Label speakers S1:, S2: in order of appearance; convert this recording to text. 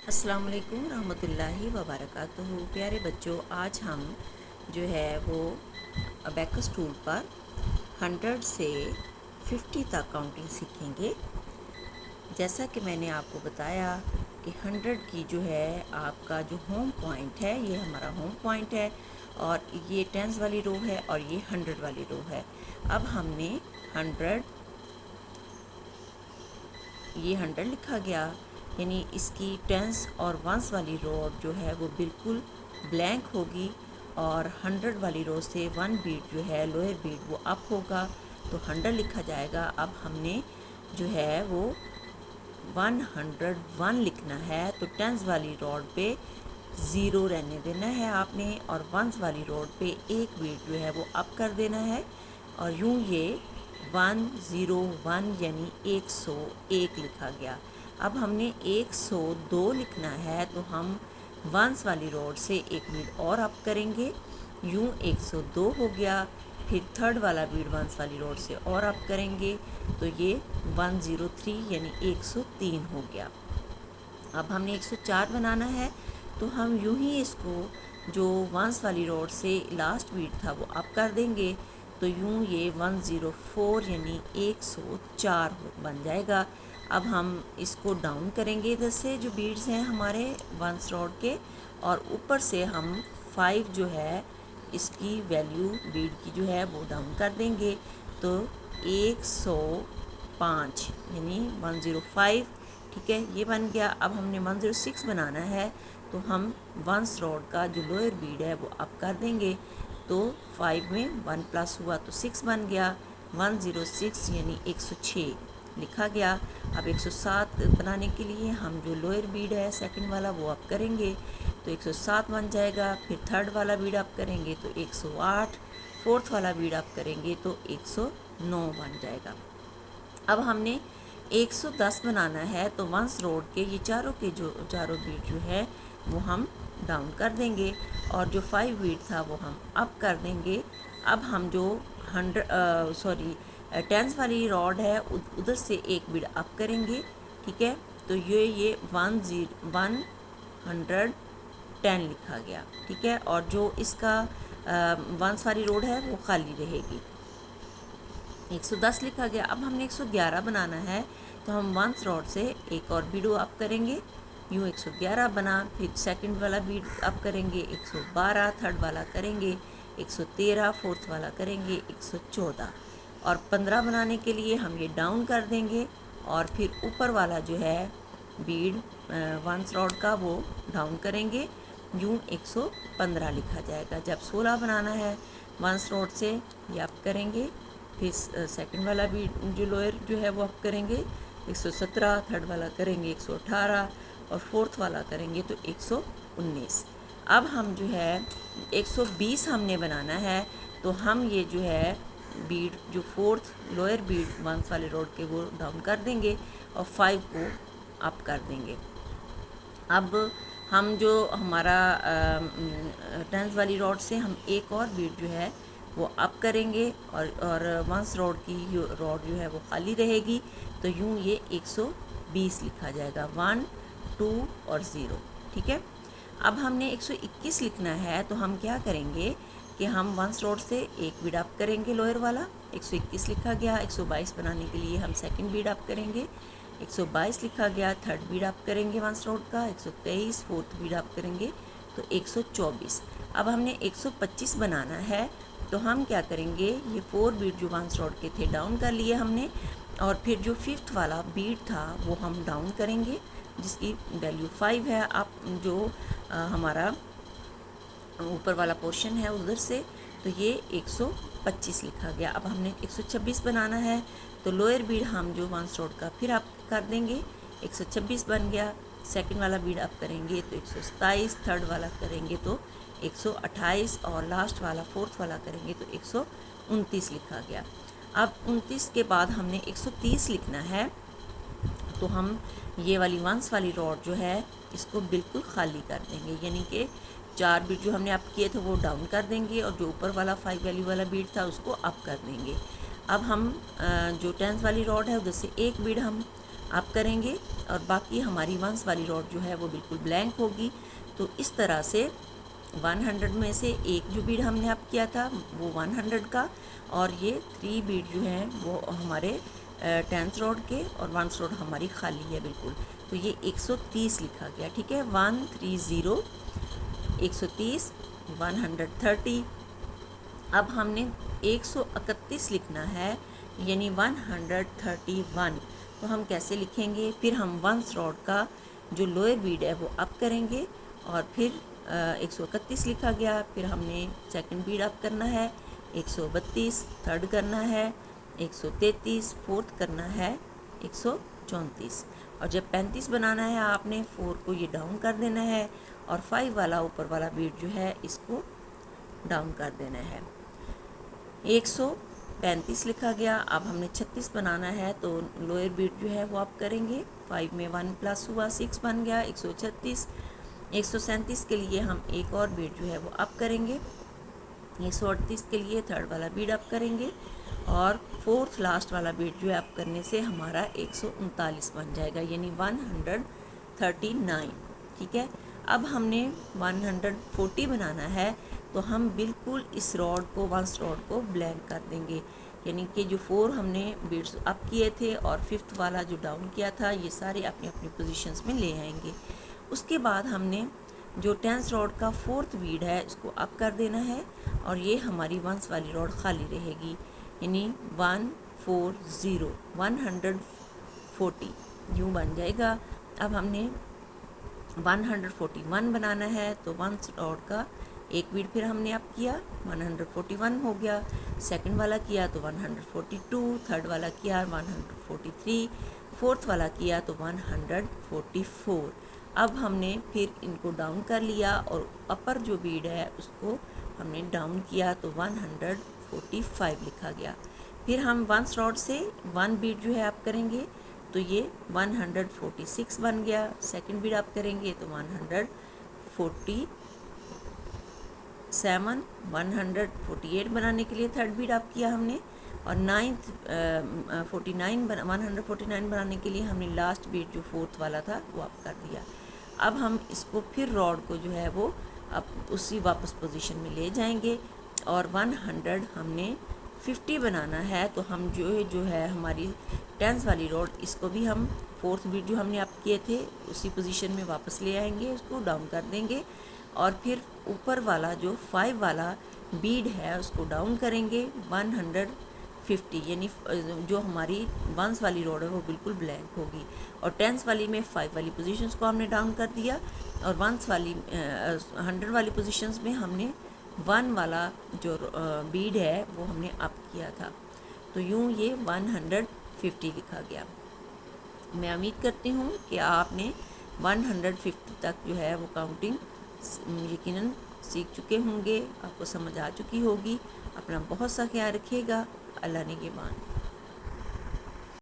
S1: अस्सलाम वालेकुम रहमतुल्लाहि व बरकातुहू। प्यारे बच्चों, आज हम जो है वो अबैकस टूल पर 100 से 50 तक काउंटिंग सीखेंगे। जैसा कि मैंने आपको बताया कि 100 की जो है आपका जो होम पॉइंट है, ये हमारा होम पॉइंट है और ये टेंस वाली रो है और ये 100 वाली रो है। अब हमने 100 ये 100 लिखा गया, यानी इसकी टेंस और वंस वाली रो जो है वो बिल्कुल ब्लैंक होगी और 100 वाली रो से 1 बीट जो है लोअर बीट वो अप होगा, तो 100 लिखा जाएगा। अब हमने जो है वो 101 लिखना है, तो टेंस वाली रोड पे 0 रहने देना है आपने और वंस वाली रोड पे एक बीट जो है वो अप कर देना है और यूं ये 101 यानी 101 लिखा गया। अब हमने 102 लिखना है, तो हम वंस वाली रोड से एक बीट और अप करेंगे, यूं 102 हो गया। फिर थर्ड वाला बीट वंस वाली रोड से और अप करेंगे, तो ये 103 यानी 103 हो गया। अब हमने 104 बनाना है, तो हम यूं ही इसको जो वंस वाली रोड से लास्ट बीट था वो अप कर देंगे, तो यूं ये 104 यानी 104 बन जाएगा। अब हम इसको डाउन करेंगे इधर से जो बीट्स हैं हमारे वंस रोड के, और ऊपर से हम 5 जो है इसकी वैल्यू बीट की जो है वो डाउन कर देंगे, तो 105 यानी 105, ठीक है, ये बन गया। अब हमने 106 बनाना है, तो हम वंस रोड का जो लोअर बीट है वो अप कर देंगे, तो 5 में 1 प्लस हुआ तो 6 बन गया। 106 यानी 106 लिखा गया। अब 107 बनाने के लिए हम जो लोअर बीट है सेकंड वाला वो अप करेंगे, तो 107 बन जाएगा। फिर थर्ड वाला बीट अप करेंगे तो 108, फोर्थ वाला बीट अप करेंगे तो 109 बन जाएगा। अब हमने 110 बनाना है, तो वंस रोड के ये चारों बीट जो है वो हम डाउन कर देंगे और जो 5 बीट था वो हम अप कर देंगे। अब हम जो 10 वाली रॉड है उधर से एक बीट अप करेंगे, ठीक है, तो ये 110 लिखा गया, ठीक है, और जो इसका वंस वाली रोड है वो खाली रहेगी। 110 लिखा गया। अब हमने 111 बनाना है, तो हम वंस रोड से एक और बीट अप करेंगे, यूँ 111 बना। फिर सेकंड वाला बीट अप करेंगे 112, थर्ड वाला करेंगे 113, फोर्थ वाला करेंगे 114, और 15 बनाने के लिए हम ये डाउन कर देंगे और फिर ऊपर वाला जो है बीट वंस रोड का वो डाउन करेंगे, यूँ 115 लिखा जाएगा। जब 16 बनाना है वंस रोड से ये अप करेंगे, फिर सेकंड वाला भी जो लोअर जो है वो अप करेंगे 117, थर्ड वाला करेंगे 118 और फोर्थ वाला करेंगे तो 119। अब हम जो है 120 हमने बनाना है, तो हम ये जो है बीट जो फोर्थ लोअर बीट वंस वाले रोड के वो डाउन कर देंगे और 5 को अप कर देंगे। अब हम जो हमारा टेंस वाली रोड से हम एक और बीट जो है वो अप करेंगे और वंस रोड की रोड जो है वो खाली रहेगी, तो यूँ ये 120 लिखा जाएगा, 1, 2 और 0, ठीक है। अब हमने 121 लिखना है, तो हम क्या करेंगे कि हम वंस रोड से एक बीट अप करेंगे लोअर वाला, 121 लिखा गया। 122 बनाने के लिए हम सेकंड बीट अप करेंगे, 122 लिखा गया। थर्ड बीट अप करेंगे वंस रोड का 123, फोर्थ बीट अप करेंगे तो 124। अब हमने 125 बनाना है, तो हम क्या करेंगे, ये 4 बीट जो वंस रोड के थे डाउन कर लिए हमने, और फिर जो फिफ्थ वाला बीट था वो हम डाउन करेंगे जिसकी वैल्यू 5 है। आप जो हमारा ऊपर वाला पोर्शन है उधर से, तो ये 125 लिखा गया। अब हमने 126 बनाना है, तो लोअर बीट हम जो वंस रोड का फिर अप कर देंगे, 126 बन गया। सेकंड वाला बीट अप करेंगे तो 127, थर्ड वाला करेंगे तो 128 और लास्ट वाला फोर्थ वाला करेंगे तो 129 लिखा गया। अब 29 के बाद हमने 130 लिखना है, तो हम ये वाली वंस वाली रॉड जो है इसको बिल्कुल खाली कर देंगे, यानी कि 4 बीट जो हमने अप किए थे वो डाउन कर देंगे और जो ऊपर वाला 5 वैल्यू वाला बीट था उसको अप कर देंगे। अब हम जो टेंस वाली रॉड है उधर से एक बीट हम अप करेंगे और बाकी हमारी वंस वाली रॉड जो है वो बिल्कुल ब्लैंक होगी। तो इस तरह से 100 में से एक जो बीड हमने अप किया था वो 100 का, और ये 3 बीड जो हैं वो हमारे 10th रॉड के, और 1st रॉड हमारी खाली है बिल्कुल। तो ये 130 लिखा गया, ठीक है, 130 130 130। अब हमने 131 लिखना है, यानी 131। तो हम कैसे लिखेंगे, फिर हम 1st रॉड का जो लोअर बीड है वो अप करेंगे और फिर 131 लिखा गया। फिर हमने सेकंड बीड अप करना है 132, थर्ड करना है 133, फोर्थ करना है 134। और जब 35 बनाना है आपने 4 को ये डाउन कर देना है और 5 वाला ऊपर वाला बीट जो है इसको डाउन कर देना है। 135 लिखा गया। अब हमने 36 बनाना है तो लोअर बीट जो है वो आप करेंगे, 5 में 1 प्लस हुआ 6 बन गया 136। 137 के लिए हम एक और बीट जो है वो अप करेंगे, 138 के लिए थर्ड वाला बीट अप करेंगे और फोर्थ लास्ट वाला बीट जो है अप करने से हमारा 139 बन जाएगा, यानी 139। ठीक है, अब हमने 140 बनाना है तो हम बिल्कुल इस रॉड को, वंस रॉड को ब्लैंक कर देंगे, यानी कि जो 4 हमने बीट्स अप किए थे और 5th वाला जो डाउन किया था ये सारे अपनी अपनी पोजीशंस में ले आएंगे। उसके बाद हमने जो 10th रॉड का 4th बीड है इसको अप कर देना है और ये हमारी वंस वाली रॉड खाली रहेगी, यानी 140 140 यूँ बन जाएगा। अब हमने 141 बनाना है तो वंस रॉड का एक बीट फिर हमने अप किया, 141 हो गया। सेकंड वाला किया तो 142, थर्ड वाला किया 143, फोर्थ वाला किया तो 144। अब हमने फिर इनको डाउन कर लिया और अपर जो बीड है उसको हमने डाउन किया तो 145 लिखा गया। फिर हम वंस रॉड से 1 बीट जो है अप करेंगे तो ये 146 बन गया। सेकंड बीट अप करेंगे तो 147, 148 बनाने के लिए थर्ड बीट अप किया हमने, और 149 बनाने के लिए हमने लास्ट बीट जो 4th वाला था वो अप कर दिया। अब हम इसको फिर रॉड को जो है वो अब उसी वापस पोजीशन में ले जाएंगे और 100 हमने 50 बनाना है तो हम जो है हमारी 10th वाली रॉड इसको भी हम 4th बीट जो हमने अप किए थे उसी पोजीशन में वापस ले आएंगे, उसको डाउन कर देंगे और फिर ऊपर वाला जो 5 वाला बीड है उसको डाउन करेंगे 150, यानी जो हमारी वंस वाली रॉड है वो बिल्कुल ब्लैंक होगी। और 10th वाली में 5 वाली पोजीशंस को हमने डाउन कर दिया और वंस वाली 100 वाली पोजीशंस में हमने 1 वाला जो बीड है वो हमने अप किया था। तो यूँ ये 150 लिखा गया। मैं उम्मीद करती हूँ कि आपने 150 तक जो है वो काउंटिंग यकीनन सीख चुके होंगे, आपको समझ आ चुकी होगी। अपना बहुत सा ख्याल रखिएगा। अल्लाह निगहबान।